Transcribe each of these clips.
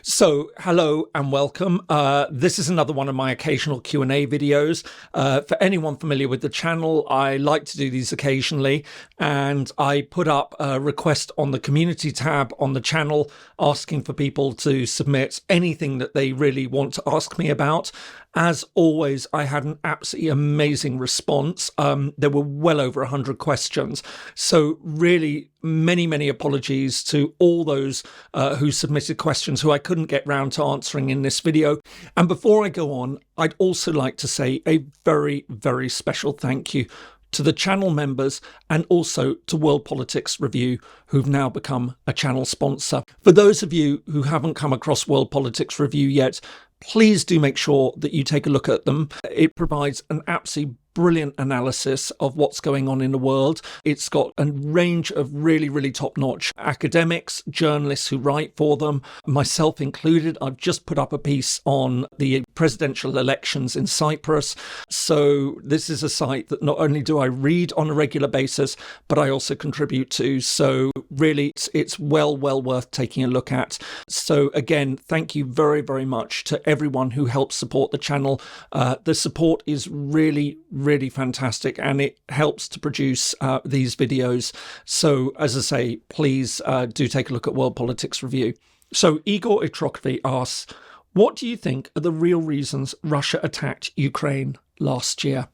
So, hello and welcome. This is another one of my occasional Q&A videos. For anyone familiar with the channel, I like to do these occasionally, and I put up a request on the community tab on the channel asking for people to submit anything that they really want to ask me about. As always, I had an absolutely amazing response. There were well over 100 questions. So really, many apologies to all those who submitted questions who I couldn't get round to answering in this video. And before I go on, I'd also like to say a very special thank you to the channel members and also to World Politics Review, who've now become a channel sponsor. For those of you who haven't come across World Politics Review yet, please do make sure that you take a look at them. It provides an absolutely brilliant analysis of what's going on in the world. It's got a range of really top-notch academics, journalists who write for them, myself included. I've just put up a piece on the presidential elections in Cyprus. So this is a site that not only do I read on a regular basis, but I also contribute to. So really, it's well worth taking a look at. So again, thank you very much to everyone who helps support the channel. The support is really fantastic, and it helps to produce these videos. So as I say, please do take a look at World Politics Review. So Igor Itrokvi asks, what do you think are the real reasons Russia attacked Ukraine last year?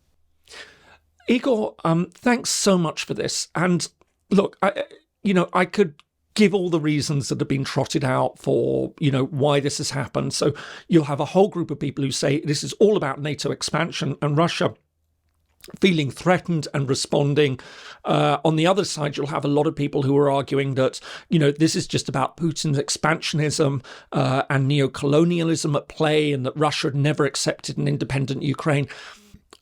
Igor, thanks so much for this. And look, I could give all the reasons that have been trotted out for, why this has happened. So you'll have a whole group of people who say this is all about NATO expansion and Russia feeling threatened and responding. On the other side, you'll have a lot of people who are arguing that, this is just about Putin's expansionism and neocolonialism at play, and that Russia had never accepted an independent Ukraine.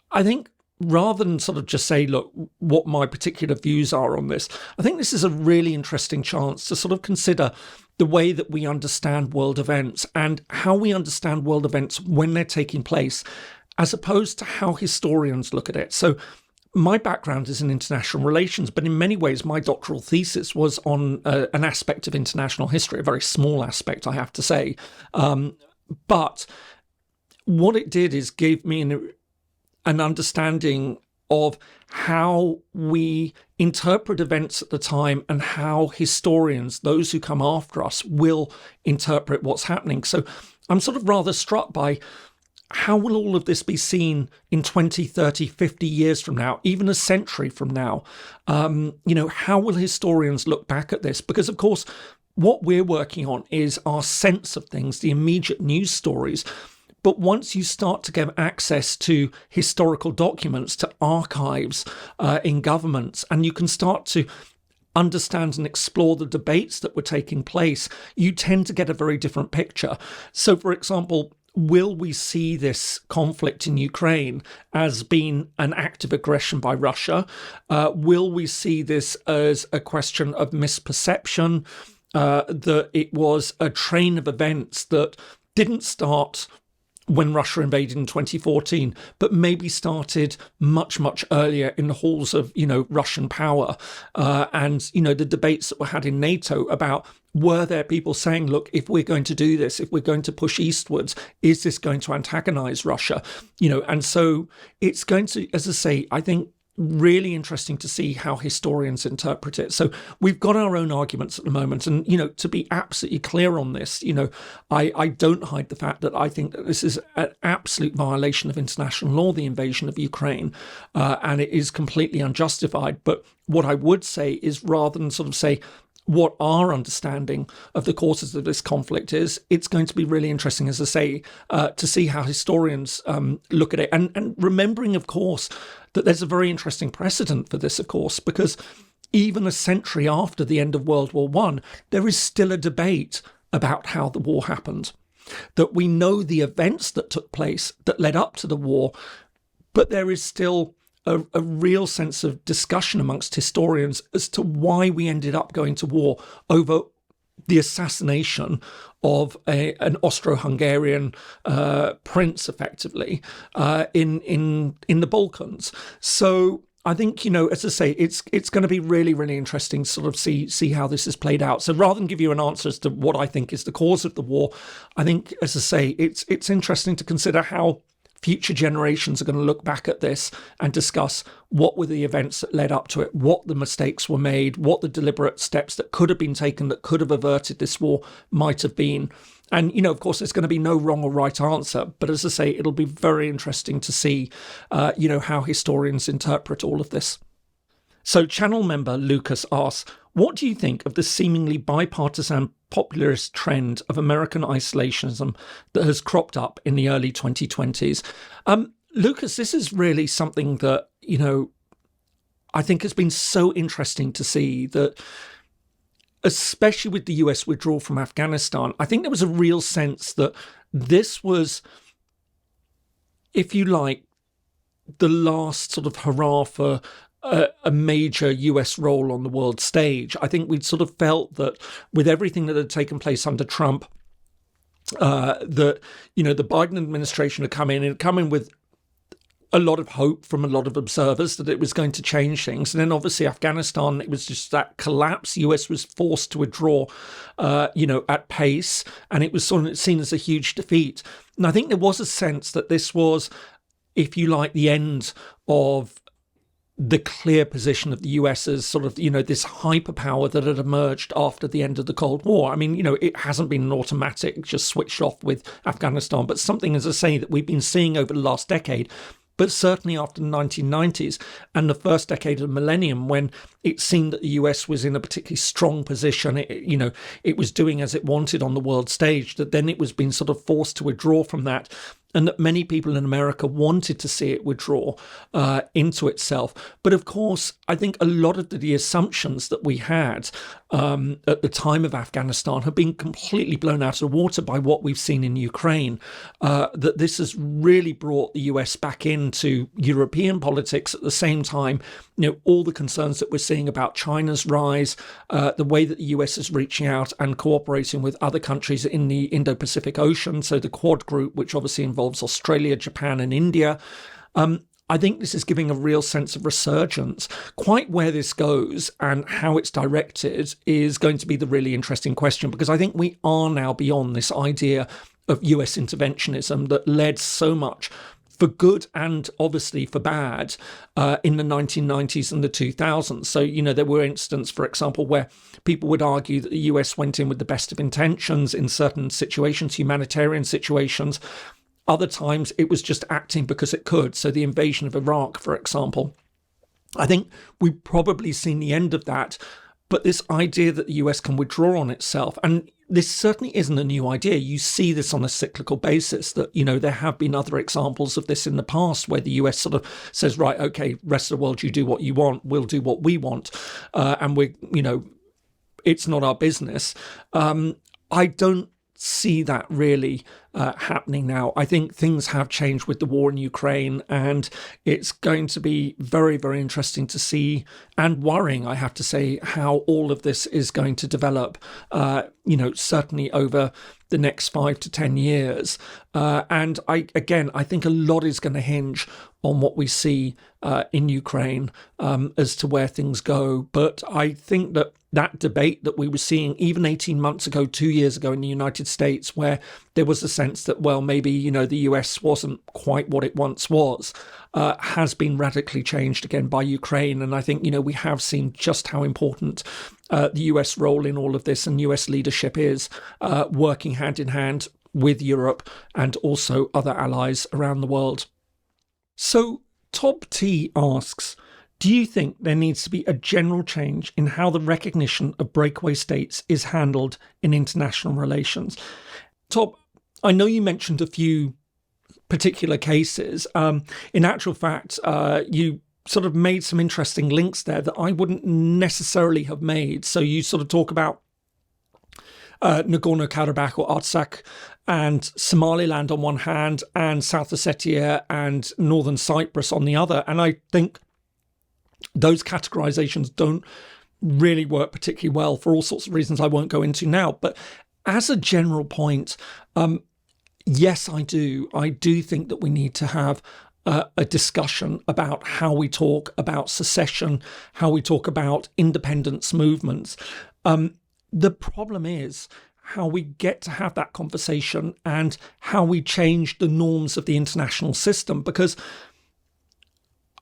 I think rather than sort of just say, look, what my particular views are on this, I think this is a really interesting chance to sort of consider the way that we understand world events and how we understand world events when they're taking place, as opposed to how historians look at it. So my background is in international relations, but in many ways, my doctoral thesis was on an aspect of international history, a very small aspect, I have to say. But what it did is gave me an understanding of how we interpret events at the time and how historians, those who come after us, will interpret what's happening. So I'm sort of rather struck by how will all of this be seen in 20, 30, 50 years from now, even a century from now? How will historians look back at this? Because, of course, what we're working on is our sense of things, the immediate news stories. But once you start to get access to historical documents, to archives in governments, and you can start to understand and explore the debates that were taking place, you tend to get a very different picture. So, for example, will we see this conflict in Ukraine as being an act of aggression by Russia? Will we see this as a question of misperception, that it was a train of events that didn't start when Russia invaded in 2014, but maybe started much earlier in the halls of, Russian power, and, the debates that were had in NATO about, were there people saying, look, if we're going to do this, if we're going to push eastwards, is this going to antagonize Russia? And so it's going to, as I say, I think, really interesting to see how historians interpret it. So we've got our own arguments at the moment. And, to be absolutely clear on this, I don't hide the fact that I think that this is an absolute violation of international law, the invasion of Ukraine, and it is completely unjustified. But what I would say is, rather than sort of say what our understanding of the causes of this conflict is, it's going to be really interesting, as I say, to see how historians look at it. And remembering, of course, that there's a very interesting precedent for this, of course, because even a century after the end of World War I, there is still a debate about how the war happened. That we know the events that took place that led up to the war, but there is still a real sense of discussion amongst historians as to why we ended up going to war over the assassination of an Austro-Hungarian prince, effectively, in the Balkans. So I think, as I say, it's going to be really, really interesting to sort of see how this is played out. So rather than give you an answer as to what I think is the cause of the war, I think, as I say, it's interesting to consider how future generations are going to look back at this and discuss what were the events that led up to it, what the mistakes were made, what the deliberate steps that could have been taken that could have averted this war might have been. And, of course, there's going to be no wrong or right answer. But as I say, it'll be very interesting to see, how historians interpret all of this. So channel member Lucas asks, what do you think of the seemingly bipartisan popularist trend of American isolationism that has cropped up in the early 2020s? Lucas, this is really something that, I think has been so interesting to see that, especially with the US withdrawal from Afghanistan, I think there was a real sense that this was, if you like, the last sort of hurrah for a major US role on the world stage. I think we'd sort of felt that with everything that had taken place under Trump, that, the Biden administration had come in with a lot of hope from a lot of observers that it was going to change things. And then obviously Afghanistan, it was just that collapse. US was forced to withdraw, at pace, and it was sort of seen as a huge defeat. And I think there was a sense that this was, if you like, the end of the clear position of the US as sort of, this hyperpower that had emerged after the end of the Cold War. I mean, it hasn't been an automatic, just switched off with Afghanistan, but something, as I say, that we've been seeing over the last decade. But certainly after the 1990s and the first decade of the millennium, when it seemed that the US was in a particularly strong position, it was doing as it wanted on the world stage, that then it was being sort of forced to withdraw from that. And that many people in America wanted to see it withdraw into itself. But of course, I think a lot of the assumptions that we had at the time of Afghanistan have been completely blown out of the water by what we've seen in Ukraine. That this has really brought the US back into European politics at the same time. All the concerns that we're seeing about China's rise, the way that the US is reaching out and cooperating with other countries in the Indo-Pacific Ocean. So the Quad group, which obviously involves Australia, Japan and India. I think this is giving a real sense of resurgence. Quite where this goes and how it's directed is going to be the really interesting question, because I think we are now beyond this idea of US interventionism that led so much, for good and obviously for bad, in the 1990s and the 2000s. So, there were instances, for example, where people would argue that the US went in with the best of intentions in certain situations, humanitarian situations. Other times it was just acting because it could. So the invasion of Iraq, for example. I think we've probably seen the end of that. But this idea that the US can withdraw on itself, and this certainly isn't a new idea. You see this on a cyclical basis, that, there have been other examples of this in the past where the US sort of says, right, okay, rest of the world, you do what you want, we'll do what we want. And it's not our business. I don't see that really happening now. I think things have changed with the war in Ukraine, and it's going to be very, very interesting to see, and worrying, I have to say, how all of this is going to develop, certainly over the next 5 to 10 years. And I think a lot is going to hinge on what we see in Ukraine as to where things go. But I think that debate that we were seeing even 18 months ago, 2 years ago in the United States, where there was a sense that, well, maybe, the US wasn't quite what it once was, has been radically changed again by Ukraine. And I think, we have seen just how important the US role in all of this and US leadership is, working hand in hand with Europe and also other allies around the world. So Top T asks, do you think there needs to be a general change in how the recognition of breakaway states is handled in international relations? Top, I know you mentioned a few particular cases. In actual fact, you sort of made some interesting links there that I wouldn't necessarily have made. So you sort of talk about Nagorno-Karabakh or Artsakh and Somaliland on one hand, and South Ossetia and Northern Cyprus on the other. And I think those categorizations don't really work particularly well for all sorts of reasons I won't go into now. But as a general point, yes, I do. I do think that we need to have a discussion about how we talk about secession, how we talk about independence movements. The problem is how we get to have that conversation and how we change the norms of the international system, because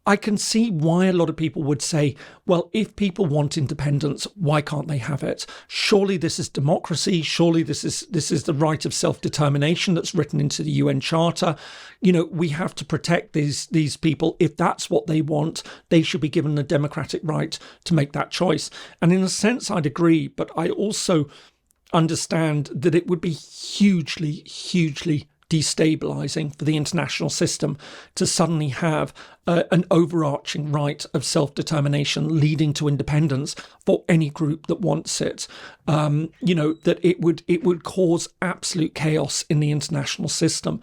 I can see why a lot of people would say, well, if people want independence, why can't they have it? Surely this is democracy. Surely this is the right of self-determination that's written into the UN Charter. You know, we have to protect these people. If that's what they want, they should be given the democratic right to make that choice. And in a sense, I'd agree, but I also understand that it would be hugely, hugely destabilizing for the international system to suddenly have an overarching right of self-determination leading to independence for any group that wants it. You know, that it would cause absolute chaos in the international system.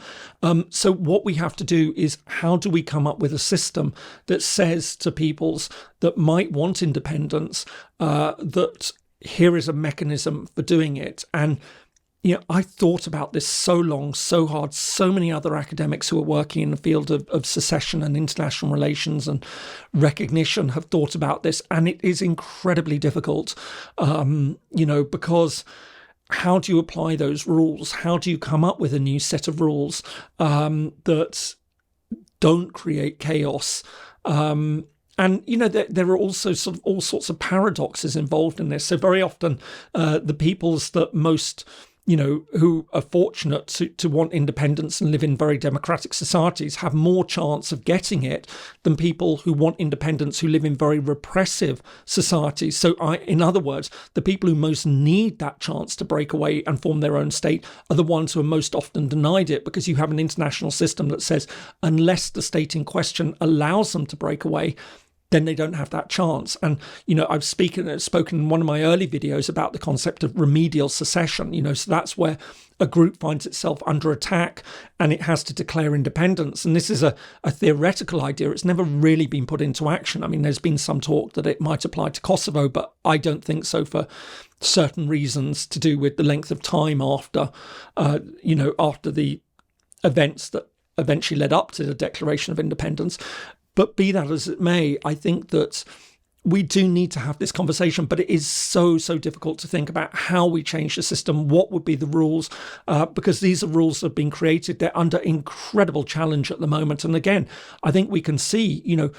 So what we have to do is, how do we come up with a system that says to peoples that might want independence that here is a mechanism for doing it? And you know, I thought about this so long, so hard. So many other academics who are working in the field of secession and international relations and recognition have thought about this, and it is incredibly difficult, you know, because how do you apply those rules? How do you come up with a new set of rules that don't create chaos? And, you know, there are also sort of all sorts of paradoxes involved in this. So very often the peoples that most, you know, who are fortunate to want independence and live in very democratic societies have more chance of getting it than people who want independence who live in very repressive societies. So in other words, the people who most need that chance to break away and form their own state are the ones who are most often denied it, because you have an international system that says unless the state in question allows them to break away, then they don't have that chance. And, you know, I've spoken in one of my early videos about the concept of remedial secession, you know, so that's where a group finds itself under attack and it has to declare independence. And this is a theoretical idea. It's never really been put into action. I mean, there's been some talk that it might apply to Kosovo, but I don't think so, for certain reasons to do with the length of time after, you know, after the events that eventually led up to the Declaration of Independence. But be that as it may, I think that we do need to have this conversation, but it is so difficult to think about how we change the system, what would be the rules, because these are rules that have been created. They're under incredible challenge at the moment. And again, I think we can see, you know,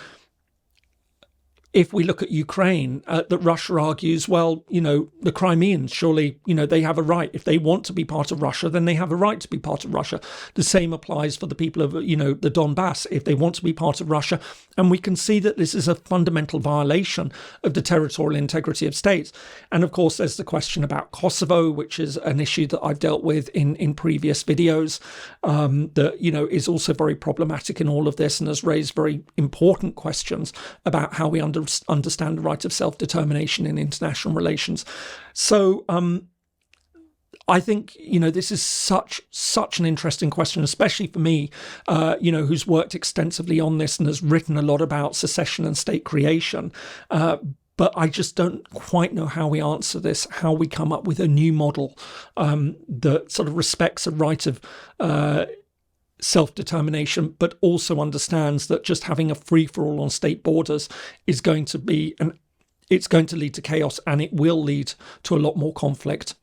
if we look at Ukraine, that Russia argues, well, you know, the Crimeans, surely, you know, they have a right. If they want to be part of Russia, then they have a right to be part of Russia. The same applies for the people of, you know, the Donbass, if they want to be part of Russia. And we can see that this is a fundamental violation of the territorial integrity of states. And of course, there's the question about Kosovo, which is an issue that I've dealt with in previous videos, that, you know, is also very problematic in all of this and has raised very important questions about how we understand the right of self-determination in international relations. So I think, you know, this is such an interesting question, especially for me, you know, who's worked extensively on this and has written a lot about secession and state creation. But I just don't quite know how we answer this, how we come up with a new model that sort of respects a right of self-determination, but also understands that just having a free-for-all on state borders is going to be, and it's going to lead to chaos, and it will lead to a lot more conflict.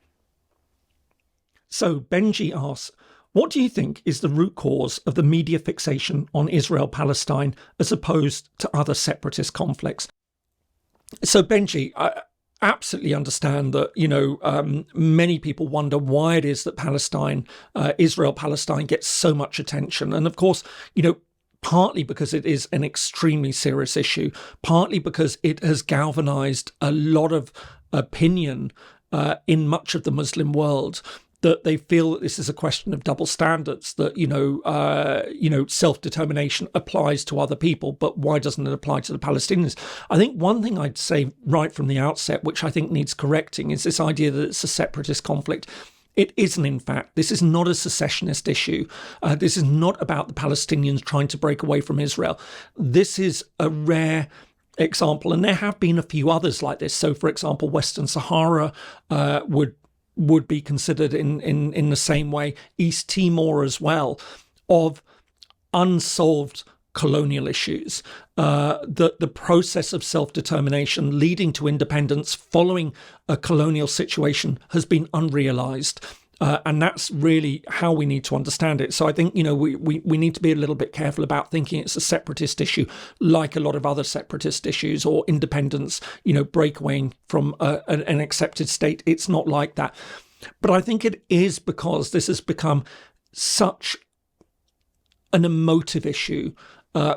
So Benji asks, what do you think is the root cause of the media fixation on Israel-Palestine as opposed to other separatist conflicts? So Benji, I absolutely understand that, you know, many people wonder why it is that Israel-Palestine gets so much attention. And of course, you know, partly because it is an extremely serious issue, partly because it has galvanized a lot of opinion in much of the Muslim world, that they feel that this is a question of double standards, that, you know, self-determination applies to other people, but why doesn't it apply to the Palestinians? I think one thing I'd say right from the outset, which I think needs correcting, is this idea that it's a separatist conflict. It isn't, in fact. This is not a secessionist issue. This is not about the Palestinians trying to break away from Israel. This is a rare example, and there have been a few others like this. So, for example, Western Sahara would be considered in the same way, East Timor as well, of unsolved colonial issues, that the process of self-determination leading to independence following a colonial situation has been unrealized. And that's really how we need to understand it. So I think, we need to be a little bit careful about thinking it's a separatist issue, like a lot of other separatist issues, or independence, breakaway from an accepted state. It's not like that. But I think it is because this has become such an emotive issue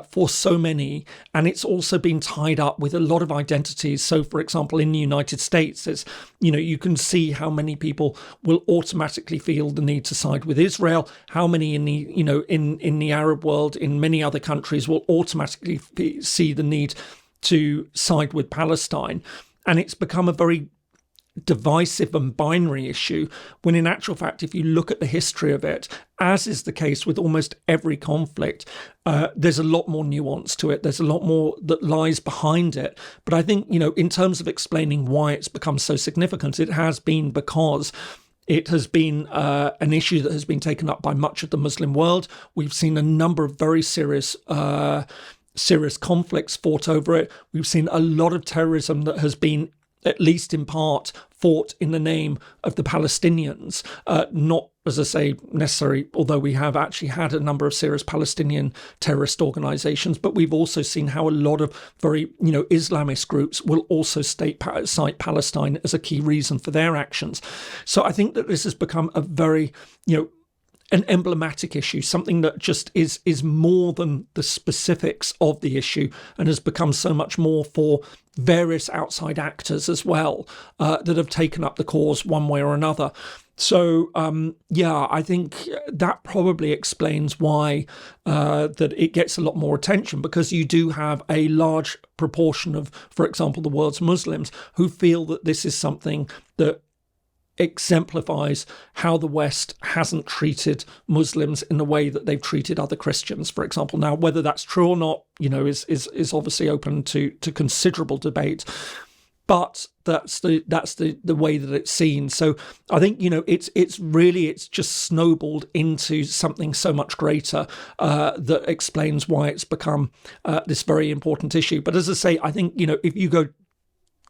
for so many, and it's also been tied up with a lot of identities. So, for example, in the United States, it's, you can see how many people will automatically feel the need to side with Israel. How many in the, in the Arab world, in many other countries, will automatically see the need to side with Palestine, and it's become a very divisive and binary issue, when in actual fact, if you look at the history of it, as is the case with almost every conflict, there's a lot more nuance to it. There's a lot more that lies behind it. But I think, in terms of explaining why it's become so significant, it has been because it has been an issue that has been taken up by much of the Muslim world. We've seen a number of very serious conflicts fought over it. We've seen a lot of terrorism that has been, at least in part, fought in the name of the Palestinians, not, as I say, necessary, although we have actually had a number of serious Palestinian terrorist organizations, but we've also seen how a lot of very, Islamist groups will also cite Palestine as a key reason for their actions. So I think that this has become a very, an emblematic issue, something that just is more than the specifics of the issue, and has become so much more for various outside actors as well, that have taken up the cause one way or another. So, I think that probably explains why that it gets a lot more attention, because you do have a large proportion of, for example, the world's Muslims who feel that this is something that exemplifies how the West hasn't treated Muslims in the way that they've treated other Christians, for example. Now, whether that's true or not, is obviously open to considerable debate. But that's the way that it's seen. So I think, it's just snowballed into something so much greater that explains why it's become this very important issue. But as I say, I think, if you go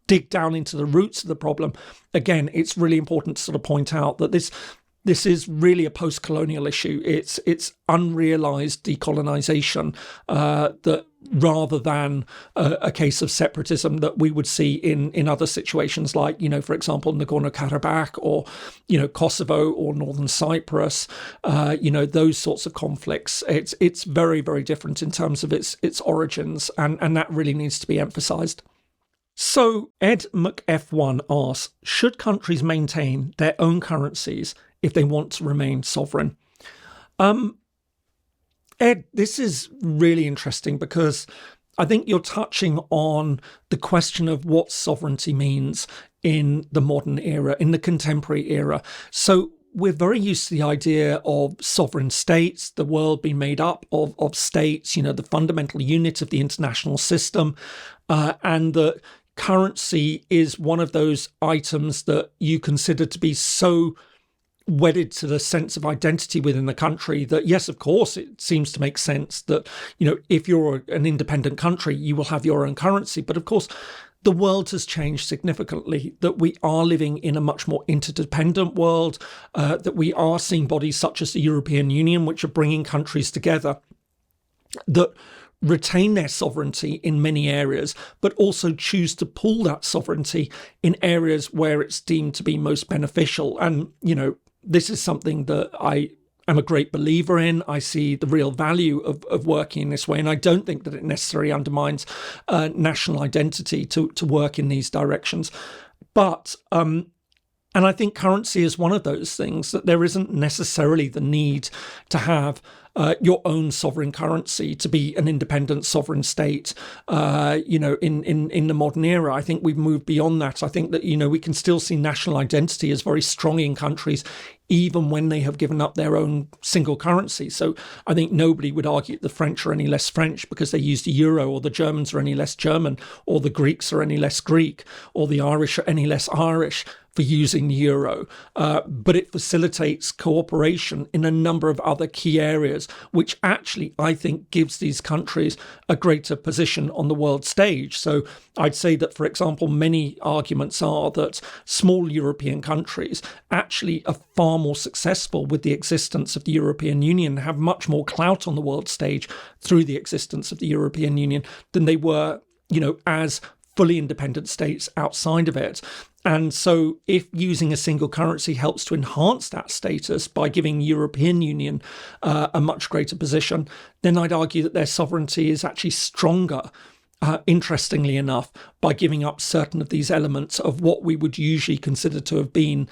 dig down into the roots of the problem, again, it's really important to sort of point out that this is really a post-colonial issue. It's unrealized decolonization, that rather than a case of separatism that we would see in other situations, like, for example, Nagorno-Karabakh, or, Kosovo or Northern Cyprus, those sorts of conflicts. It's very, very different in terms of its origins, and that really needs to be emphasized. So Ed McF1 asks, should countries maintain their own currencies if they want to remain sovereign? Ed, this is really interesting, because I think you're touching on the question of what sovereignty means in the modern era, in the contemporary era. So we're very used to the idea of sovereign states, the world being made up of states, the fundamental unit of the international system, and the currency is one of those items that you consider to be so wedded to the sense of identity within the country that, yes, of course, it seems to make sense that, if you're an independent country, you will have your own currency. But of course, the world has changed significantly, that we are living in a much more interdependent world, that we are seeing bodies such as the European Union, which are bringing countries together, that retain their sovereignty in many areas, but also choose to pool that sovereignty in areas where it's deemed to be most beneficial. And, this is something that I am a great believer in. I see the real value of working in this way, and I don't think that it necessarily undermines national identity to work in these directions. But and I think currency is one of those things that there isn't necessarily the need to have your own sovereign currency to be an independent sovereign state, in the modern era. I think we've moved beyond that. I think that, we can still see national identity as very strong in countries, even when they have given up their own single currency. So I think nobody would argue the French are any less French because they use the euro, or the Germans are any less German, or the Greeks are any less Greek, or the Irish are any less Irish for using the euro, but it facilitates cooperation in a number of other key areas, which actually, I think, gives these countries a greater position on the world stage. So I'd say that, for example, many arguments are that small European countries actually are far more successful with the existence of the European Union, have much more clout on the world stage through the existence of the European Union than they were, as fully independent states outside of it. And so if using a single currency helps to enhance that status by giving European Union a much greater position, then I'd argue that their sovereignty is actually stronger, interestingly enough, by giving up certain of these elements of what we would usually consider to have been,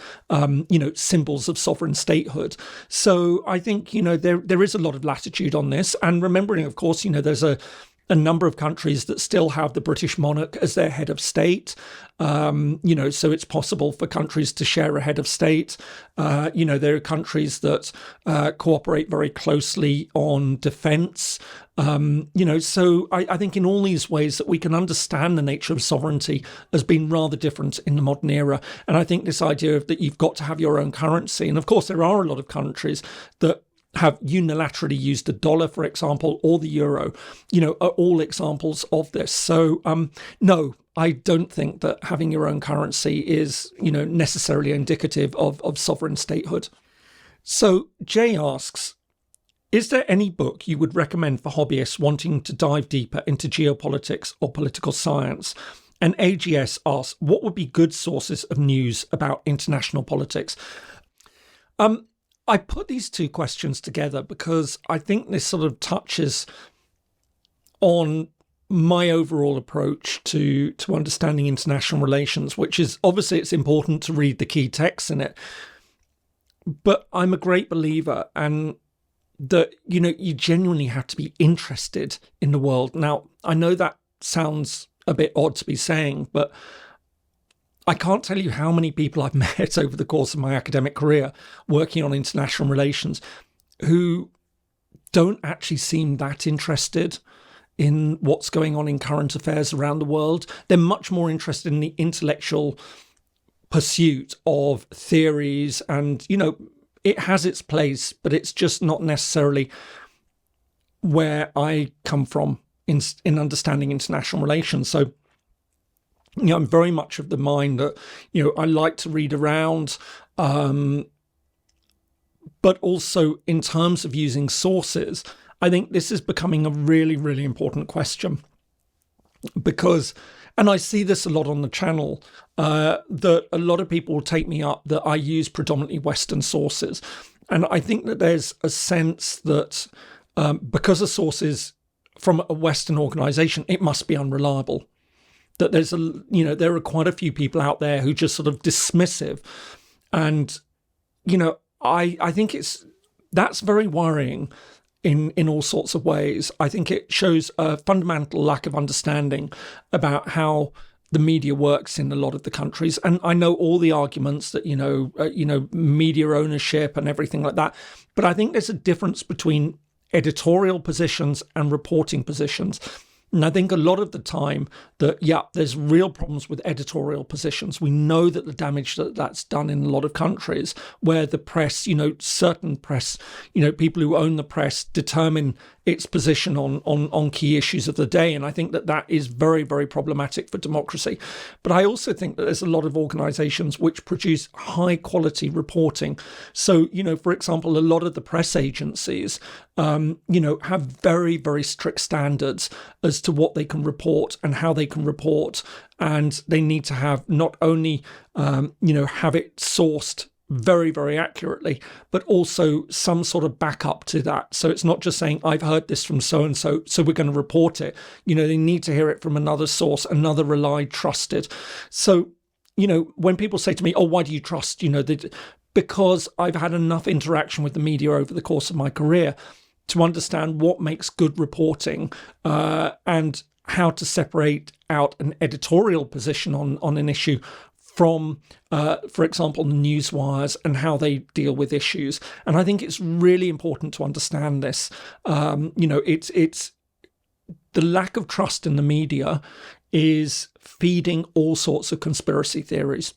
symbols of sovereign statehood. So I think, there is a lot of latitude on this. And remembering, of course, there's a number of countries that still have the British monarch as their head of state, so it's possible for countries to share a head of state. There are countries that cooperate very closely on defence. So I think in all these ways that we can understand the nature of sovereignty as being rather different in the modern era. And I think this idea of that you've got to have your own currency, and of course there are a lot of countries that have unilaterally used the dollar, for example, or the euro, are all examples of this. So, no, I don't think that having your own currency is, necessarily indicative of sovereign statehood. So Jay asks, is there any book you would recommend for hobbyists wanting to dive deeper into geopolitics or political science? And AGS asks, what would be good sources of news about international politics? I put these two questions together because I think this sort of touches on my overall approach to understanding international relations, which is obviously it's important to read the key texts in it. But I'm a great believer and that, you genuinely have to be interested in the world. Now, I know that sounds a bit odd to be saying, but I can't tell you how many people I've met over the course of my academic career working on international relations who don't actually seem that interested in what's going on in current affairs around the world. They're much more interested in the intellectual pursuit of theories and, it has its place, but it's just not necessarily where I come from in understanding international relations. So I'm very much of the mind that, I like to read around, but also in terms of using sources, I think this is becoming a really, really important question because, and I see this a lot on the channel, that a lot of people will take me up that I use predominantly Western sources. And I think that there's a sense that because a source is from a Western organization, it must be unreliable. That there's there are quite a few people out there who just sort of dismissive. And, I think that's very worrying in all sorts of ways. I think it shows a fundamental lack of understanding about how the media works in a lot of the countries. And I know all the arguments that, media ownership and everything like that. But I think there's a difference between editorial positions and reporting positions. And I think a lot of the time that, there's real problems with editorial positions. We know that the damage that's done in a lot of countries where the press, certain press, people who own the press determine its position on key issues of the day. And I think that is very, very problematic for democracy. But I also think that there's a lot of organizations which produce high quality reporting. So, for example, a lot of the press agencies, have very, very strict standards as to what they can report and how they can report. And they need to have not only, have it sourced very, very accurately, but also some sort of backup to that. So it's not just saying, I've heard this from so-and-so, so we're going to report it. They need to hear it from another source, another relied, trusted. So, when people say to me, oh, why do you trust, because I've had enough interaction with the media over the course of my career to understand what makes good reporting and how to separate out an editorial position on an issue from, for example, the news wires and how they deal with issues. And I think it's really important to understand this. It's the lack of trust in the media is feeding all sorts of conspiracy theories.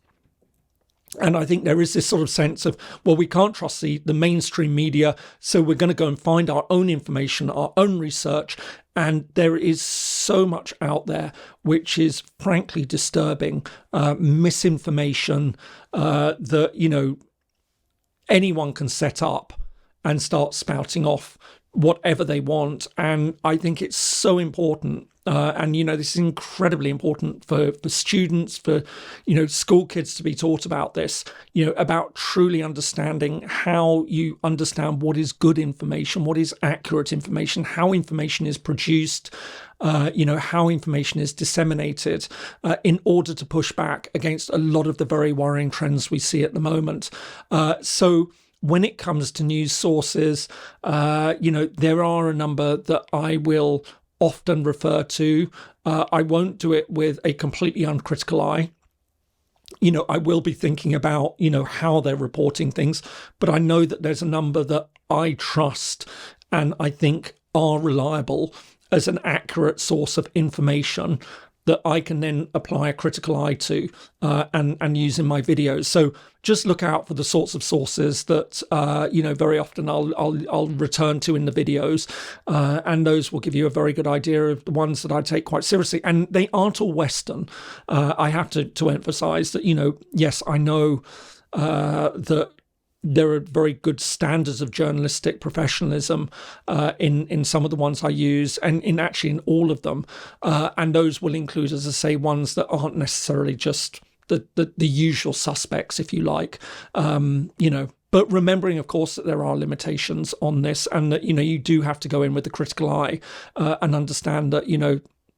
And I think there is this sort of sense of, well, we can't trust the mainstream media, so we're going to go and find our own information, our own research. And there is so much out there which is frankly disturbing, misinformation that, anyone can set up and start spouting off whatever they want. And I think it's so important. And this is incredibly important for students, for, school kids to be taught about this, about truly understanding how you understand what is good information, what is accurate information, how information is produced, how information is disseminated in order to push back against a lot of the very worrying trends we see at the moment. So when it comes to news sources, there are a number that I will often refer to. I won't do it with a completely uncritical eye. I will be thinking about, how they're reporting things, but I know that there's a number that I trust and I think are reliable as an accurate source of information that I can then apply a critical eye to and use in my videos. So just look out for the sorts of sources that very often I'll return to in the videos, and those will give you a very good idea of the ones that I take quite seriously. And they aren't all Western. I have to emphasize that yes, I know that there are very good standards of journalistic professionalism in some of the ones I use, and in all of them. And those will include, as I say, ones that aren't necessarily just the usual suspects, if you like. But remembering, of course, that there are limitations on this, and that you do have to go in with a critical eye and understand that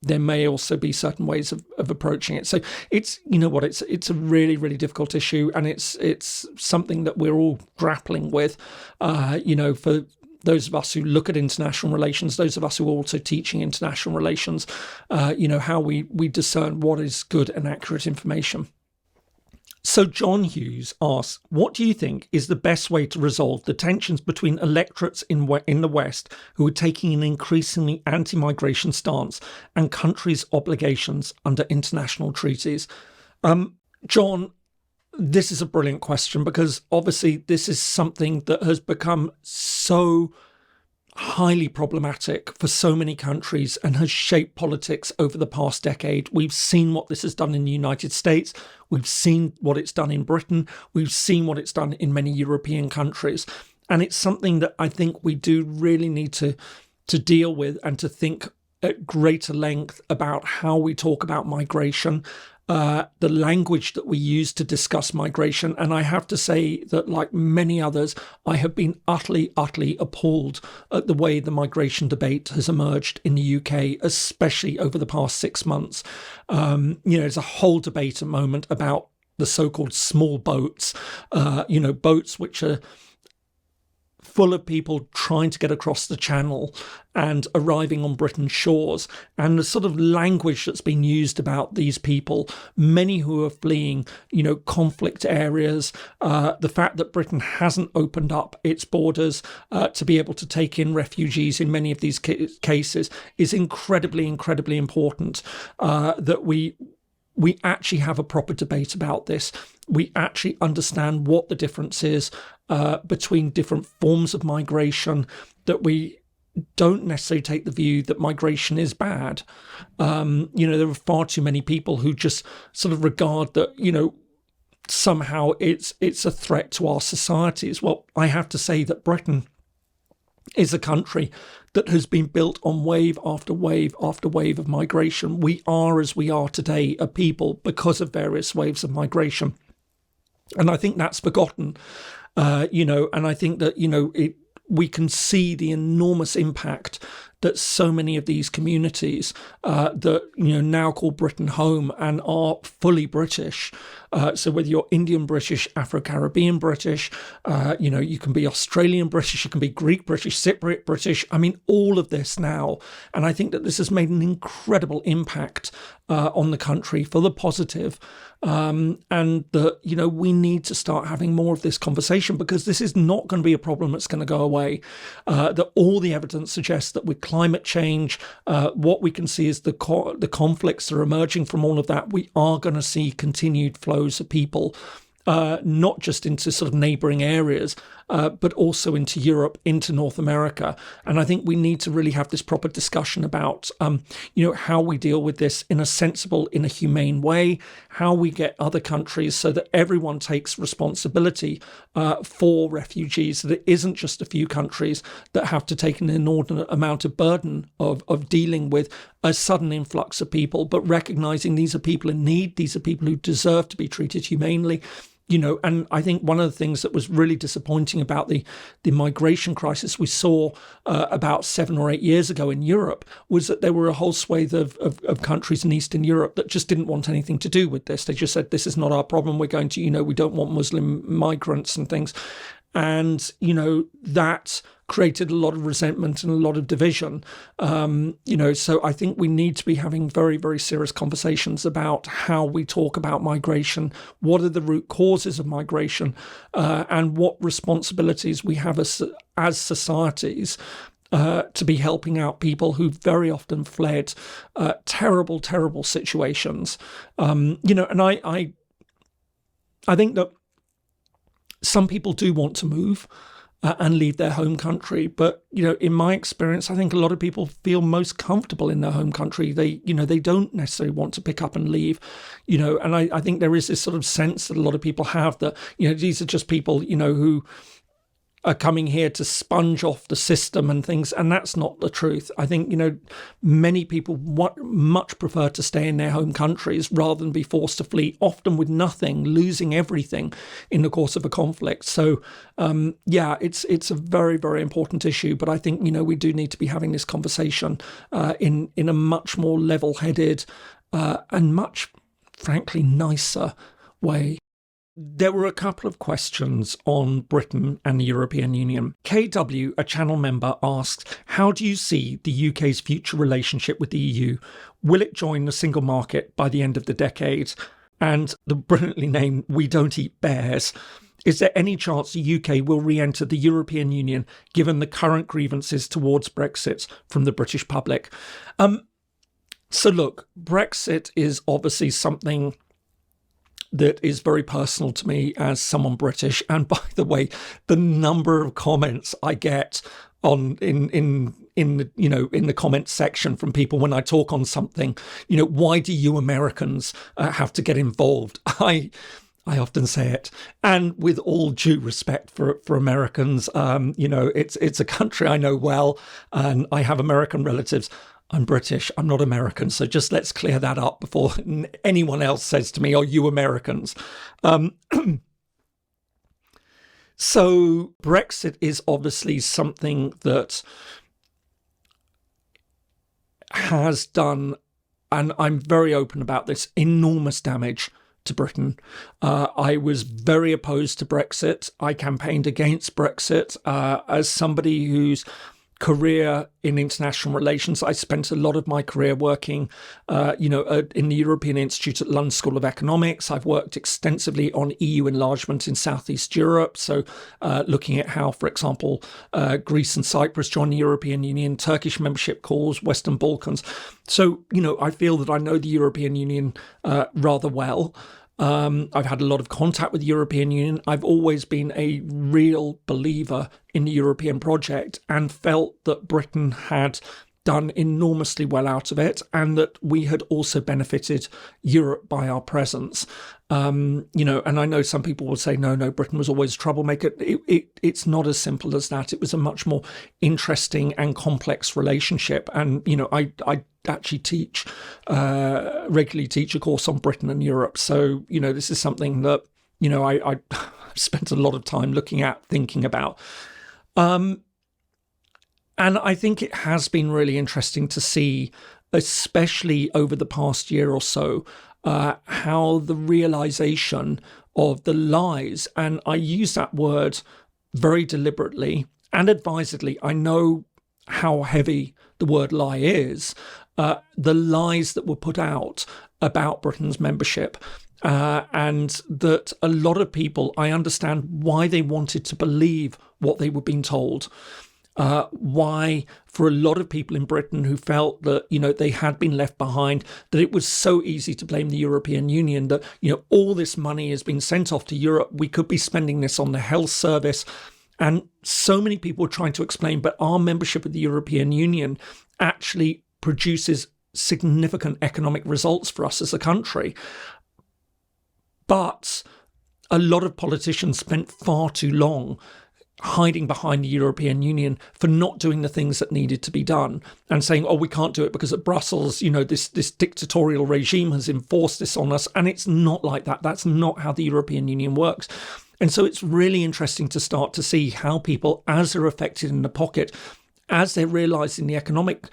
there may also be certain ways of approaching it. So it's it's a really, really difficult issue, and it's something that we're all grappling with. For those of us who look at international relations, those of us who are also teaching international relations, how we discern what is good and accurate information. So John Hughes asks, what do you think is the best way to resolve the tensions between electorates in the West who are taking an increasingly anti-migration stance and countries' obligations under international treaties? John, this is a brilliant question, because obviously this is something that has become so highly problematic for so many countries and has shaped politics over the past decade. We've seen what this has done in the United States. We've seen what it's done in Britain. We've seen what it's done in many European countries. And it's something that I think we do really need to deal with and to think at greater length about how we talk about migration, the language that we use to discuss migration. And I have to say that, like many others, I have been utterly, utterly appalled at the way the migration debate has emerged in the UK, especially over the past 6 months. There's a whole debate at the moment about the so-called small boats, boats which are full of people trying to get across the channel and arriving on Britain's shores, and the sort of language that's been used about these people, many who are fleeing, conflict areas, the fact that Britain hasn't opened up its borders to be able to take in refugees in many of these cases is incredibly, incredibly important, that we actually have a proper debate about this. We actually understand what the difference is between different forms of migration, that we don't necessarily take the view that migration is bad. There are far too many people who just sort of regard that, somehow it's a threat to our societies. Well, I have to say that Britain is a country that has been built on wave after wave after wave of migration. We are, as we are today, a people because of various waves of migration. And I think that's forgotten, and I think that, we can see the enormous impact that so many of these communities that now call Britain home and are fully British. So whether you're Indian British, Afro-Caribbean British, you can be Australian British, you can be Greek British, Cypriot British. I mean, all of this now. And I think that this has made an incredible impact on the country for the positive. And that, we need to start having more of this conversation, because this is not going to be a problem that's going to go away. That all the evidence suggests that with climate change, what we can see is the conflicts that are emerging from all of that. We are going to see continued flows of people not just into sort of neighbouring areas, but also into Europe, into North America. And I think we need to really have this proper discussion about, how we deal with this in a sensible, in a humane way, how we get other countries so that everyone takes responsibility for refugees, that it isn't just a few countries that have to take an inordinate amount of burden of dealing with a sudden influx of people, but recognising these are people in need, these are people who deserve to be treated humanely. And I think one of the things that was really disappointing about the migration crisis we saw about 7 or 8 years ago in Europe was that there were a whole swathe of countries in Eastern Europe that just didn't want anything to do with this. They just said, this is not our problem. We're going to, we don't want Muslim migrants and things. And, that created a lot of resentment and a lot of division. So I think we need to be having very, very serious conversations about how we talk about migration, what are the root causes of migration, and what responsibilities we have as societies to be helping out people who very often fled terrible, terrible situations. And I think that some people do want to move and leave their home country. But, in my experience, I think a lot of people feel most comfortable in their home country. They don't necessarily want to pick up and leave, and I think there is this sort of sense that a lot of people have that, these are just people, who are coming here to sponge off the system and things, and that's not the truth. I think, many people much prefer to stay in their home countries rather than be forced to flee, often with nothing, losing everything in the course of a conflict. So, it's a very, very important issue, but I think, we do need to be having this conversation in a much more level-headed and much, frankly, nicer way. There were a couple of questions on Britain and the European Union. KW, a channel member, asks, how do you see the UK's future relationship with the EU? Will it join the single market by the end of the decade? And the brilliantly named We Don't Eat Bears. Is there any chance the UK will re-enter the European Union given the current grievances towards Brexit from the British public? So look, Brexit is obviously something that is very personal to me as someone British. And by the way, the number of comments I get in the comment section from people when I talk on something, why do you Americans have to get involved? I often say it, and with all due respect for Americans, it's a country I know well, and I have American relatives. I'm British, I'm not American, so just let's clear that up before anyone else says to me, oh, you Americans. So Brexit is obviously something that has done, and I'm very open about this, enormous damage to Britain. I was very opposed to Brexit. I campaigned against Brexit as somebody whose career in international relations. I spent a lot of my career working, in the European Institute at London School of Economics. I've worked extensively on EU enlargement in Southeast Europe. So looking at how, for example, Greece and Cyprus joined the European Union, Turkish membership calls, Western Balkans. So, I feel that I know the European Union rather well. I've had a lot of contact with the European Union. I've always been a real believer in the European project and felt that Britain had done enormously well out of it and that we had also benefited Europe by our presence. And I know some people will say, no, Britain was always a troublemaker. It's not as simple as that. It was a much more interesting and complex relationship. And, I actually regularly teach a course on Britain and Europe. So, this is something that, I spent a lot of time looking at, thinking about. And I think it has been really interesting to see, especially over the past year or so, how the realization of the lies, and I use that word very deliberately and advisedly. I know how heavy the word lie is, the lies that were put out about Britain's membership. And that a lot of people, I understand why they wanted to believe what they were being told. why, for a lot of people in Britain who felt that, they had been left behind, that it was so easy to blame the European Union, that, all this money has been sent off to Europe. We could be spending this on the health service. And so many people were trying to explain, but our membership of the European Union actually produces significant economic results for us as a country. But a lot of politicians spent far too long hiding behind the European Union for not doing the things that needed to be done and saying, we can't do it because at Brussels, this dictatorial regime has enforced this on us. And it's not like that. That's not how the European Union works. And so it's really interesting to start to see how people, as they're affected in the pocket, as they're realising the economic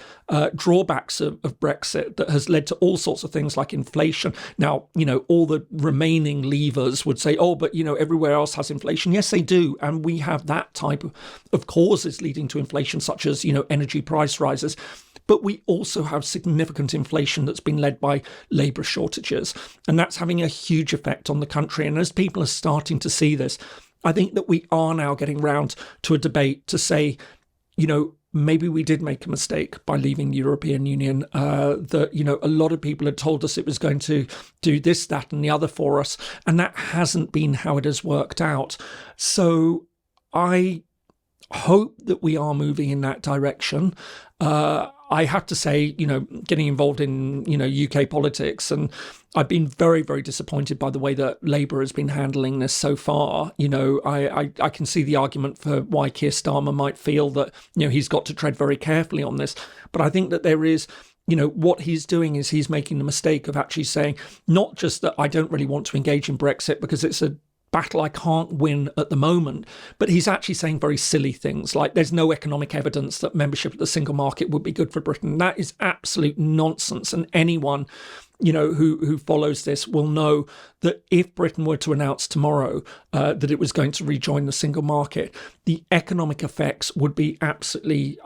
drawbacks of Brexit that has led to all sorts of things like inflation. Now, all the remaining levers would say, but, everywhere else has inflation. Yes, they do. And we have that type of causes leading to inflation, such as, energy price rises. But we also have significant inflation that's been led by labour shortages. And that's having a huge effect on the country. And as people are starting to see this, I think that we are now getting round to a debate to say, maybe we did make a mistake by leaving the European Union, that, a lot of people had told us it was going to do this, that and the other for us. And that hasn't been how it has worked out. So I hope that we are moving in that direction. I have to say, getting involved in, UK politics, and I've been very, very disappointed by the way that Labour has been handling this so far. I can see the argument for why Keir Starmer might feel that, he's got to tread very carefully on this. But I think that there is, what he's doing is he's making the mistake of actually saying, not just that I don't really want to engage in Brexit because it's a battle I can't win at the moment, but he's actually saying very silly things like there's no economic evidence that membership of the single market would be good for Britain. That is absolute nonsense. And anyone, who follows this will know that if Britain were to announce tomorrow that it was going to rejoin the single market, the economic effects would be absolutely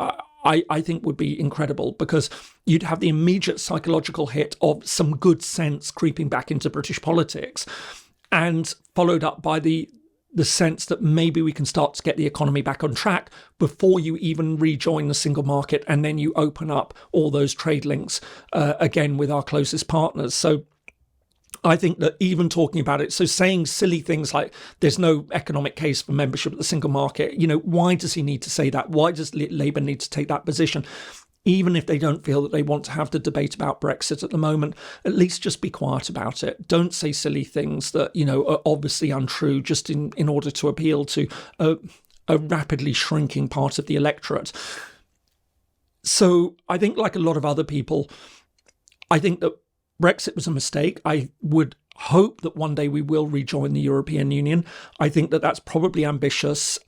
I think would be incredible, because you'd have the immediate psychological hit of some good sense creeping back into British politics, and followed up by the sense that maybe we can start to get the economy back on track before you even rejoin the single market, and then you open up all those trade links again with our closest partners. So I think that even talking about it, so saying silly things like there's no economic case for membership of the single market, why does he need to say that? Why does Labour need to take that position? Even if they don't feel that they want to have the debate about Brexit at the moment, at least just be quiet about it. Don't say silly things that, are obviously untrue just in order to appeal to a rapidly shrinking part of the electorate. So I think, like a lot of other people, I think that Brexit was a mistake. I would hope that one day we will rejoin the European Union. I think that that's probably ambitious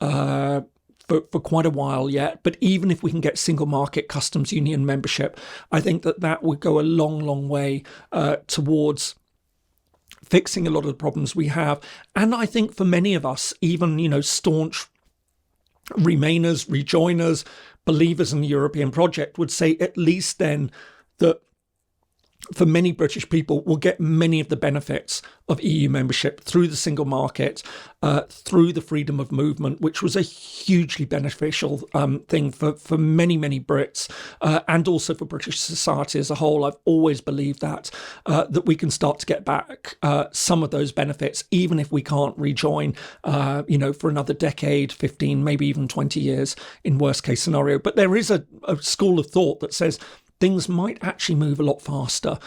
for quite a while yet. But even if we can get single market customs union membership, I think that would go a long, long way towards fixing a lot of the problems we have. And I think for many of us, even, staunch Remainers, Rejoiners, believers in the European project would say at least then that for many British people will get many of the benefits of EU membership through the single market, through the freedom of movement, which was a hugely beneficial thing for many, many Brits, and also for British society as a whole. I've always believed that we can start to get back some of those benefits, even if we can't rejoin, for another decade, 15, maybe even 20 years in worst case scenario. But there is a school of thought that says things might actually move a lot faster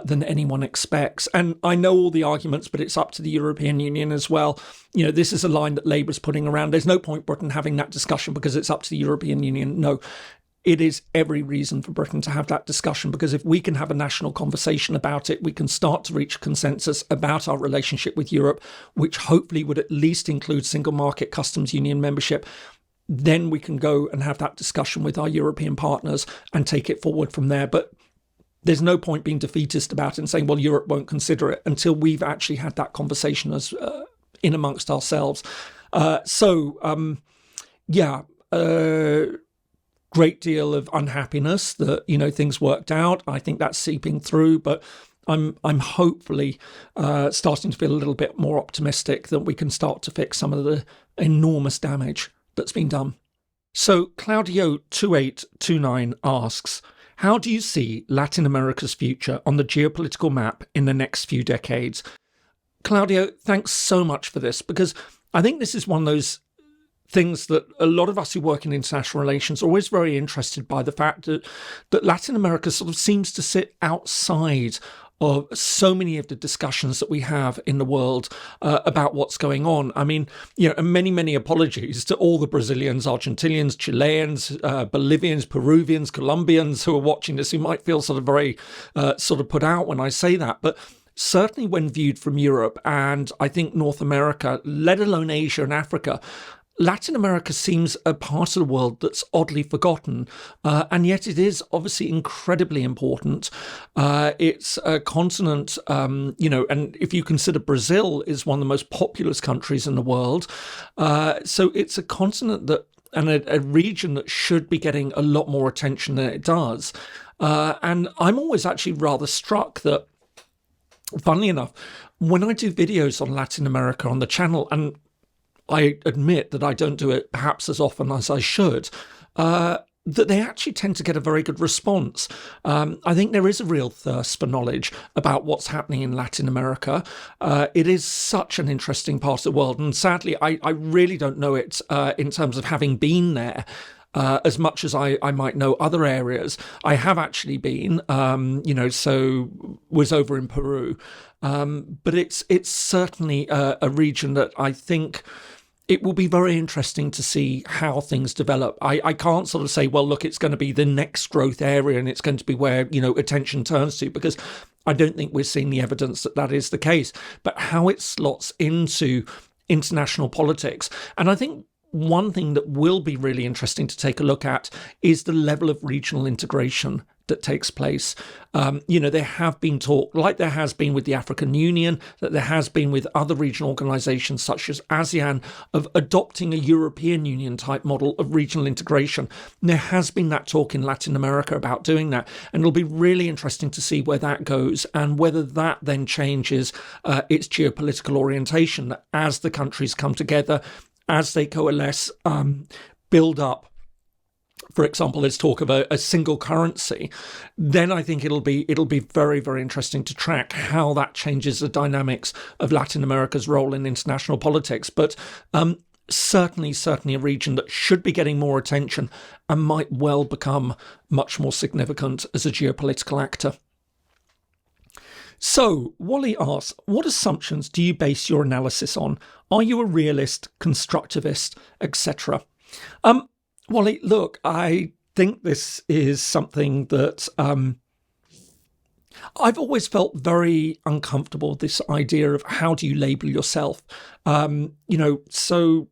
than anyone expects. And I know all the arguments, but it's up to the European Union as well. This is a line that Labour's putting around. There's no point Britain having that discussion because it's up to the European Union. No, it is every reason for Britain to have that discussion, because if we can have a national conversation about it, we can start to reach consensus about our relationship with Europe, which hopefully would at least include single market customs union membership. Then we can go and have that discussion with our European partners and take it forward from there. But there's no point being defeatist about it and saying, well, Europe won't consider it until we've actually had that conversation as in amongst ourselves. Great deal of unhappiness that, things worked out. I think that's seeping through, but I'm hopefully starting to feel a little bit more optimistic that we can start to fix some of the enormous damage that's been done. So Claudio2829 asks, how do you see Latin America's future on the geopolitical map in the next few decades? Claudio, thanks so much for this, because I think this is one of those things that a lot of us who work in international relations are always very interested by, the fact that Latin America sort of seems to sit outside of so many of the discussions that we have in the world about what's going on. I mean, and many apologies to all the Brazilians, Argentinians, Chileans, Bolivians, Peruvians, Colombians who are watching this, who might feel sort of very sort of put out when I say that. But certainly when viewed from Europe and I think North America, let alone Asia and Africa, Latin America seems a part of the world that's oddly forgotten, and yet it is obviously incredibly important. It's a continent, and if you consider Brazil is one of the most populous countries in the world, so it's a continent that, and a region that should be getting a lot more attention than it does. And I'm always actually rather struck that, funnily enough, when I do videos on Latin America on the channel, and I admit that I don't do it perhaps as often as I should, that they actually tend to get a very good response. I think there is a real thirst for knowledge about what's happening in Latin America. It is such an interesting part of the world, and sadly, I really don't know it in terms of having been there. As much as I might know other areas. I have actually been, so was over in Peru. But it's certainly a region that I think it will be very interesting to see how things develop. I can't sort of say, well, look, it's going to be the next growth area and it's going to be where, attention turns to, because I don't think we're seeing the evidence that that is the case. But how it slots into international politics. And I think one thing that will be really interesting to take a look at is the level of regional integration that takes place. There have been talk, like there has been with the African Union, that there has been with other regional organizations such as ASEAN, of adopting a European Union type model of regional integration. And there has been that talk in Latin America about doing that. And it'll be really interesting to see where that goes and whether that then changes its geopolitical orientation as the countries come together, as they coalesce, build up. For example, let's talk about a single currency. Then I think it'll be very, very interesting to track how that changes the dynamics of Latin America's role in international politics. But certainly a region that should be getting more attention and might well become much more significant as a geopolitical actor. So, Wally asks, what assumptions do you base your analysis on? Are you a realist, constructivist, etc.? Wally, look, I think this is something that I've always felt very uncomfortable with, this idea of how do you label yourself? So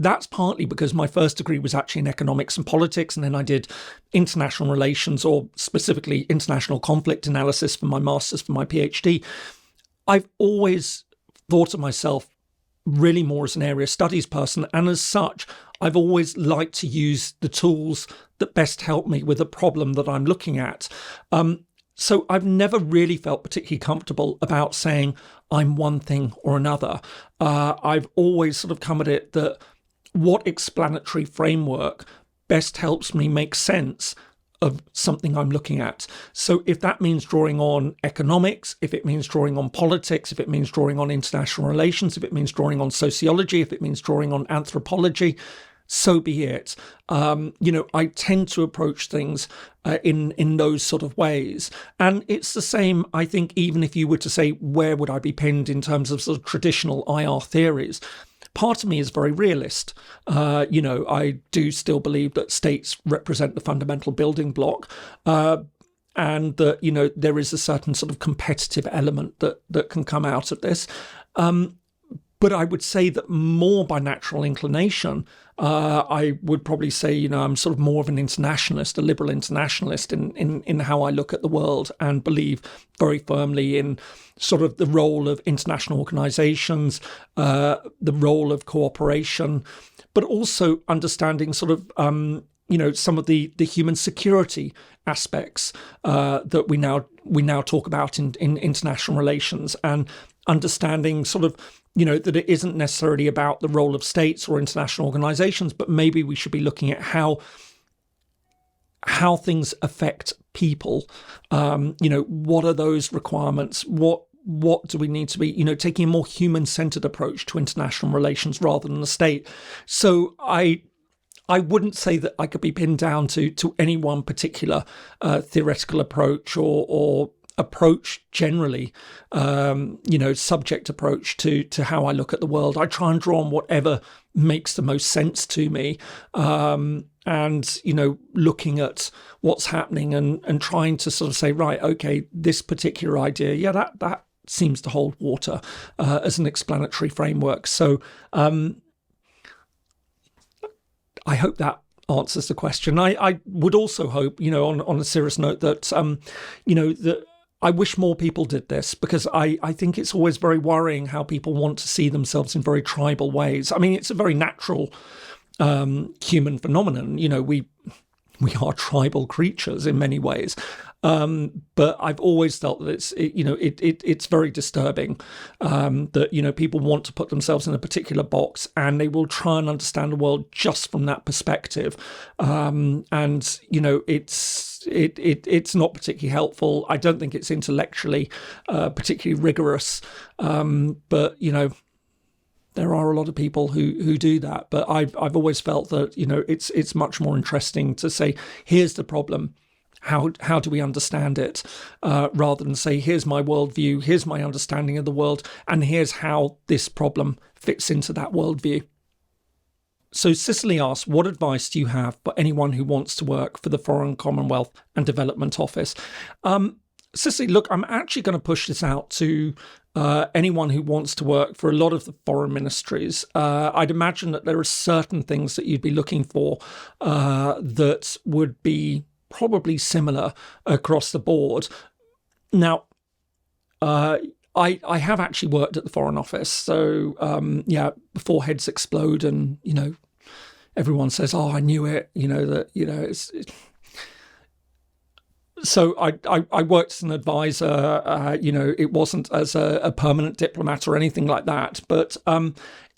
that's partly because my first degree was actually in economics and politics, and then I did international relations, or specifically international conflict analysis, for my master's, for my PhD. I've always thought of myself really more as an area studies person, and as such, I've always liked to use the tools that best help me with a problem that I'm looking at. So I've never really felt particularly comfortable about saying I'm one thing or another. I've always sort of come at it that what explanatory framework best helps me make sense of something I'm looking at. So if that means drawing on economics, if it means drawing on politics, if it means drawing on international relations, if it means drawing on sociology, if it means drawing on anthropology, so be it. I tend to approach things in those sort of ways. And it's the same, I think, even if you were to say, where would I be pinned in terms of sort of traditional IR theories? Part of me is very realist. I do still believe that states represent the fundamental building block, and that, there is a certain sort of competitive element that can come out of this. But I would say that more by natural inclination, I would probably say, I'm sort of more of an internationalist, a liberal internationalist in how I look at the world, and believe very firmly in sort of the role of international organizations, the role of cooperation, but also understanding sort of, some of the human security aspects that we now talk about in international relations, and understanding sort of that it isn't necessarily about the role of states or international organizations, but maybe we should be looking at how things affect people. What are those requirements? What do we need to be, taking a more human-centered approach to international relations rather than the state. So I wouldn't say that I could be pinned down to any one particular theoretical approach or approach generally, subject approach to how I look at the world. I try and draw on whatever makes the most sense to me, and looking at what's happening and trying to sort of say, right, okay, this particular idea, that seems to hold water as an explanatory framework. So I hope that answers the question. I would also hope, on a serious note, that that I wish more people did this, because I think it's always very worrying how people want to see themselves in very tribal ways. I mean, it's a very natural human phenomenon. We are tribal creatures in many ways, but I've always felt that it's very disturbing that people want to put themselves in a particular box, and they will try and understand the world just from that perspective, and it's not particularly helpful. I don't think it's intellectually particularly rigorous, but there are a lot of people who do that. But I've always felt that it's much more interesting to say, here's the problem, how do we understand it, rather than say, here's my worldview, here's my understanding of the world, and here's how this problem fits into that worldview. So Cicely asks, what advice do you have for anyone who wants to work for the Foreign, Commonwealth and Development Office? Cicely, look, I'm actually going to push this out to anyone who wants to work for a lot of the foreign ministries. I'd imagine that there are certain things that you'd be looking for that would be probably similar across the board. Now, I have actually worked at the Foreign Office, so before heads explode and everyone says, "Oh, I knew it," it's. So I worked as an advisor. It wasn't as a permanent diplomat or anything like that, but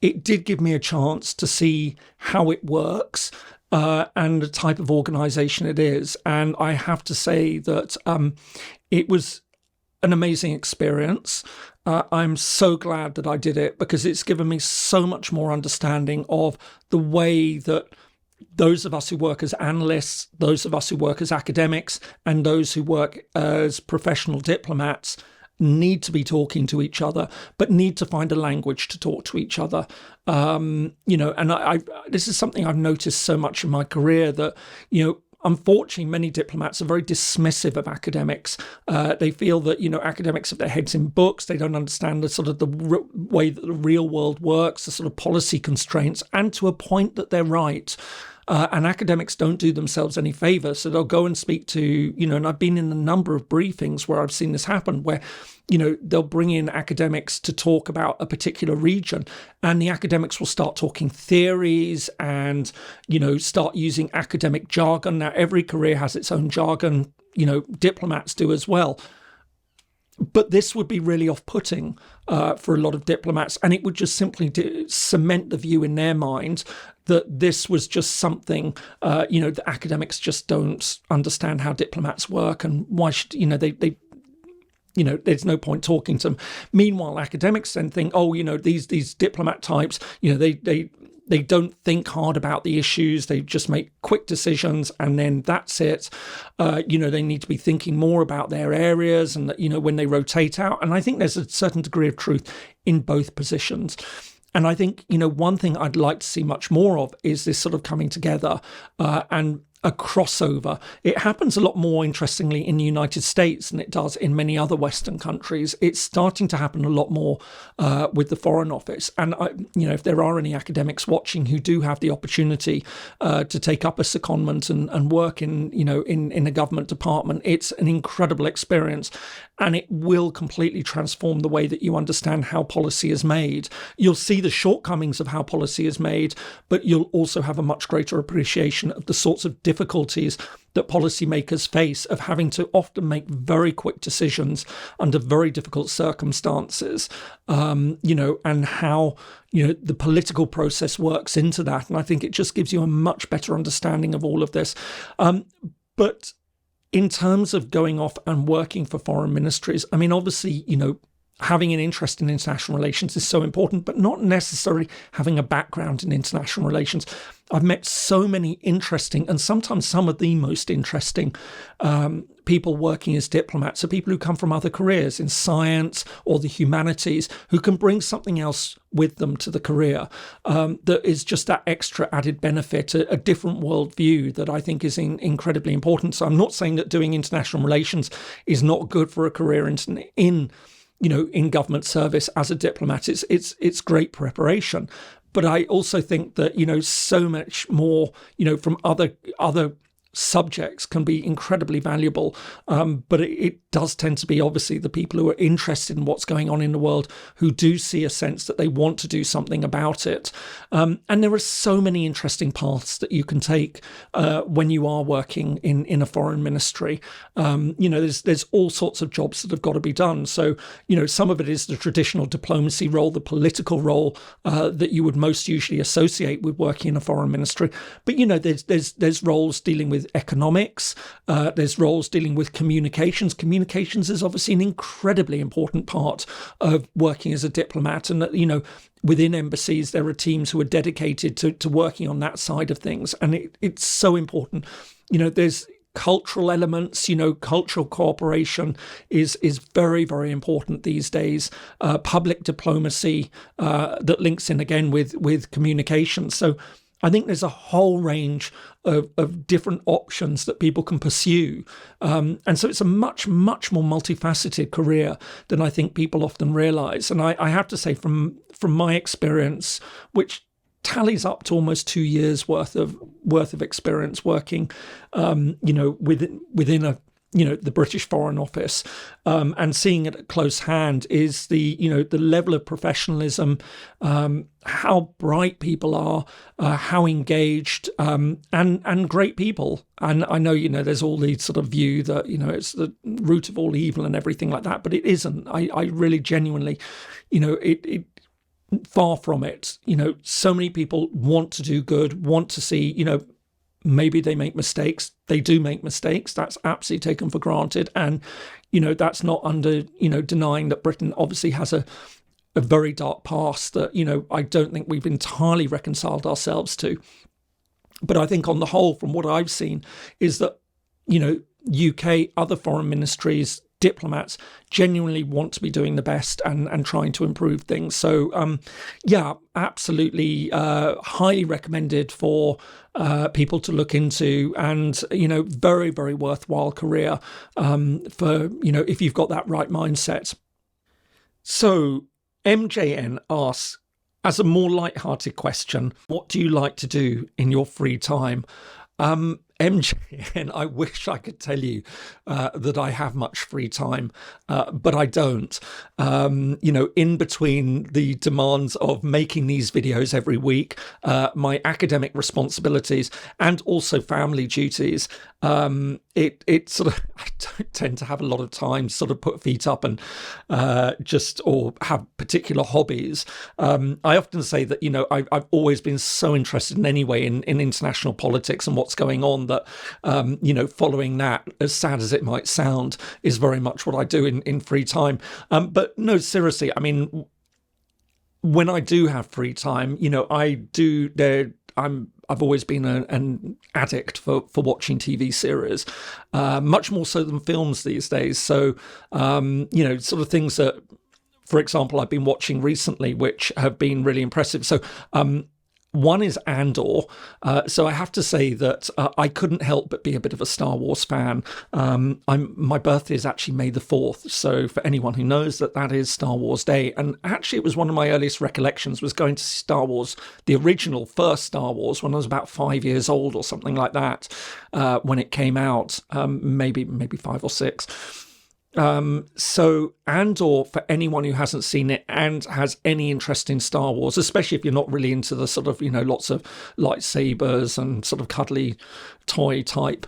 it did give me a chance to see how it works and the type of organisation it is. And I have to say that it was an amazing experience. I'm so glad that I did it, because it's given me so much more understanding of the way that those of us who work as analysts, those of us who work as academics, and those who work as professional diplomats need to be talking to each other, but need to find a language to talk to each other. And this is something I've noticed so much in my career, that, unfortunately, many diplomats are very dismissive of academics. They feel that, academics have their heads in books. They don't understand the sort of the way that the real world works, the sort of policy constraints, and to a point that they're right. And academics don't do themselves any favor. So they'll go and speak to, and I've been in a number of briefings where I've seen this happen, where, they'll bring in academics to talk about a particular region, and the academics will start talking theories and, start using academic jargon. Now, every career has its own jargon, diplomats do as well. But this would be really off-putting for a lot of diplomats, and it would just simply cement the view in their mind that this was just something, the academics just don't understand how diplomats work, and why should, they there's no point talking to them. Meanwhile, academics then think, these diplomat types, they don't think hard about the issues. They just make quick decisions, and then that's it. They need to be thinking more about their areas, and when they rotate out. And I think there's a certain degree of truth in both positions. And I think, one thing I'd like to see much more of is this sort of coming together and a crossover. It happens a lot more, interestingly, in the United States than it does in many other Western countries. It's starting to happen a lot more with the Foreign Office. And, if there are any academics watching who do have the opportunity to take up a secondment and work in a government department, it's an incredible experience. and it will completely transform the way that you understand how policy is made. You'll see the shortcomings of how policy is made, but you'll also have a much greater appreciation of the sorts of difficulties that policymakers face of having to often make very quick decisions under very difficult circumstances, and how, the political process works into that. And I think it just gives you a much better understanding of all of this. But in terms of going off and working for foreign ministries, I mean, obviously, having an interest in international relations is so important, but not necessarily having a background in international relations. I've met so many interesting, and sometimes some of the most interesting people working as diplomats are people who come from other careers in science or the humanities, who can bring something else with them to the career that is just that extra added benefit, a different worldview that I think is incredibly important. So I'm not saying that doing international relations is not good for a career in government service as a diplomat. It's great preparation. But I also think that, so much more, from other subjects can be incredibly valuable. But it does tend to be obviously the people who are interested in what's going on in the world, who do see a sense that they want to do something about it. And there are so many interesting paths that you can take when you are working in a foreign ministry. There's all sorts of jobs that have got to be done. So, some of it is the traditional diplomacy role, the political role that you would most usually associate with working in a foreign ministry. But, there's roles dealing with economics, there's roles dealing with communications. Communications is obviously an incredibly important part of working as a diplomat, and that, within embassies there are teams who are dedicated to working on that side of things, and it's so important. There's cultural elements, cultural cooperation is very, very important these days. Public diplomacy that links in again with communication. So I think there's a whole range of different options that people can pursue. And so it's a much, much more multifaceted career than I think people often realise. And I have to say, from my experience, which tallies up to almost 2 years worth of experience working, within the British Foreign Office, and seeing it at close hand, is the level of professionalism, how bright people are, how engaged, and great people. And I know, there's all the sort of view that, it's the root of all evil and everything like that, but it isn't. I really genuinely, it far from it. So many people want to do good, want to see, maybe they make mistakes. They do make mistakes. That's absolutely taken for granted. And, that's not under, denying that Britain obviously has a very dark past that, I don't think we've entirely reconciled ourselves to. But I think on the whole, from what I've seen, is that, UK, other foreign ministries, diplomats genuinely want to be doing the best and trying to improve things. So, absolutely highly recommended for people to look into, and, very, very worthwhile career for, if you've got that right mindset. So MJN asks, as a more light-hearted question, what do you like to do in your free time? MJ, I wish I could tell you that I have much free time, but I don't. In between the demands of making these videos every week, my academic responsibilities, and also family duties, it sort of, I don't tend to have a lot of time to sort of put feet up and or have particular hobbies. I often say that, I've always been so interested in any way in international politics and what's going on that, following that, as sad as it might sound, is very much what I do in free time. But no, seriously, I mean, when I do have free time, I've always been an addict for watching TV series, much more so than films these days. So, sort of things that, for example, I've been watching recently, which have been really impressive. So, one is Andor. So I have to say that I couldn't help but be a bit of a Star Wars fan. My birthday is actually May the 4th. So for anyone who knows, that is Star Wars Day. And actually, it was one of my earliest recollections was going to Star Wars, the original first Star Wars, when I was about 5 years old or something like that, when it came out, maybe 5 or 6. or for anyone who hasn't seen it and has any interest in Star Wars, especially if you're not really into the sort of, lots of lightsabers and sort of cuddly toy type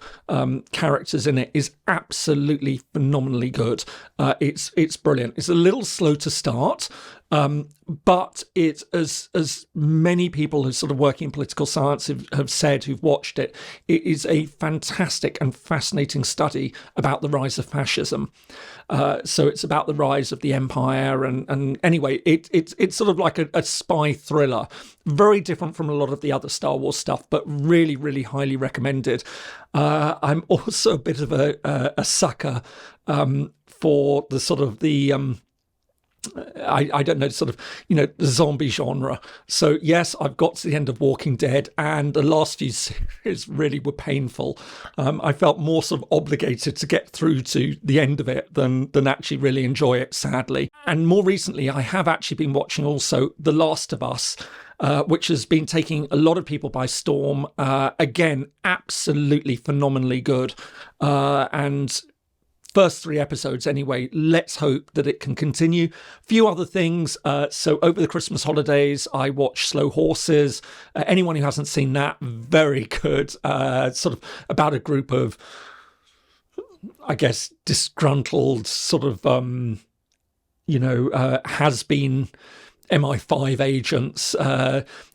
characters in it, is absolutely phenomenally good. It's brilliant. It's a little slow to start, but it's, as many people who sort of working in political science have said, who've watched it, it is a fantastic and fascinating study about the rise of fascism. So it's about the rise of the empire, and anyway, it's sort of like a spy thriller, very different from a lot of the other Star Wars stuff, but really, really highly recommended. I'm also a bit of a sucker for the sort of the I don't know, sort of, the zombie genre. So yes, I've got to the end of Walking Dead, and the last few series really were painful. I felt more sort of obligated to get through to the end of it than actually really enjoy it, sadly. And more recently, I have actually been watching also The Last of Us, which has been taking a lot of people by storm. Again, absolutely phenomenally good. And first 3 episodes anyway, let's hope that it can continue. A few other things. So over the Christmas holidays, I watched Slow Horses. Anyone who hasn't seen that, very good. Sort of about a group of, I guess, disgruntled sort of, has-been MI5 agents,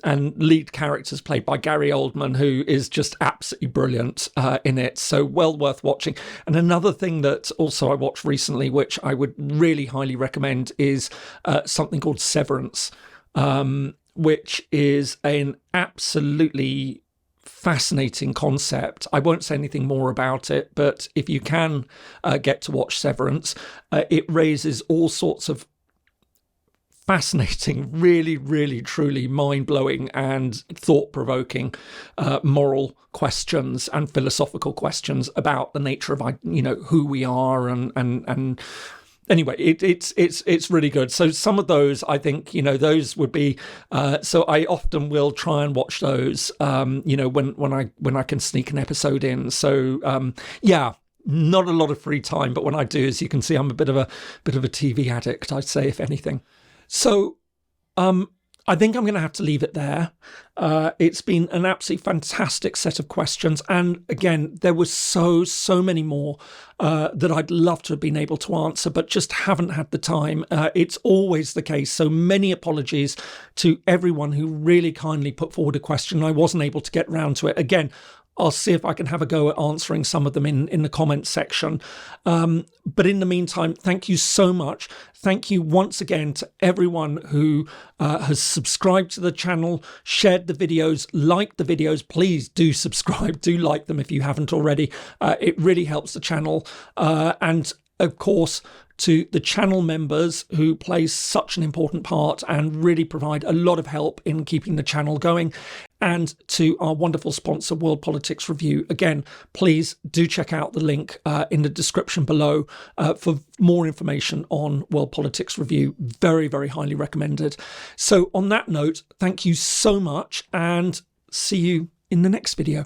and lead characters played by Gary Oldman, who is just absolutely brilliant in it. So well worth watching. And another thing that also I watched recently, which I would really highly recommend, is something called Severance, which is an absolutely fascinating concept. I won't say anything more about it, but if you can get to watch Severance, it raises all sorts of fascinating, really, really, truly mind-blowing and thought-provoking moral questions and philosophical questions about the nature of, who we are, and anyway, it's really good. So some of those, I think, those would be. So I often will try and watch those, when I can sneak an episode in. So yeah. Not a lot of free time, but when I do, as you can see, I'm a bit of a TV addict, I'd say, if anything. So I think I'm going to have to leave it there. It's been an absolutely fantastic set of questions. And again, there were so many more that I'd love to have been able to answer, but just haven't had the time. It's always the case. So many apologies to everyone who really kindly put forward a question. I wasn't able to get round to it. Again, I'll see if I can have a go at answering some of them in the comments section. But in the meantime, thank you so much. Thank you once again to everyone who has subscribed to the channel, shared the videos, liked the videos. Please do subscribe, do like them if you haven't already. It really helps the channel. And of course, to the channel members who play such an important part and really provide a lot of help in keeping the channel going, and to our wonderful sponsor, World Politics Review. Again, please do check out the link in the description below for more information on World Politics Review. Very, very highly recommended. So on that note, thank you so much, and see you in the next video.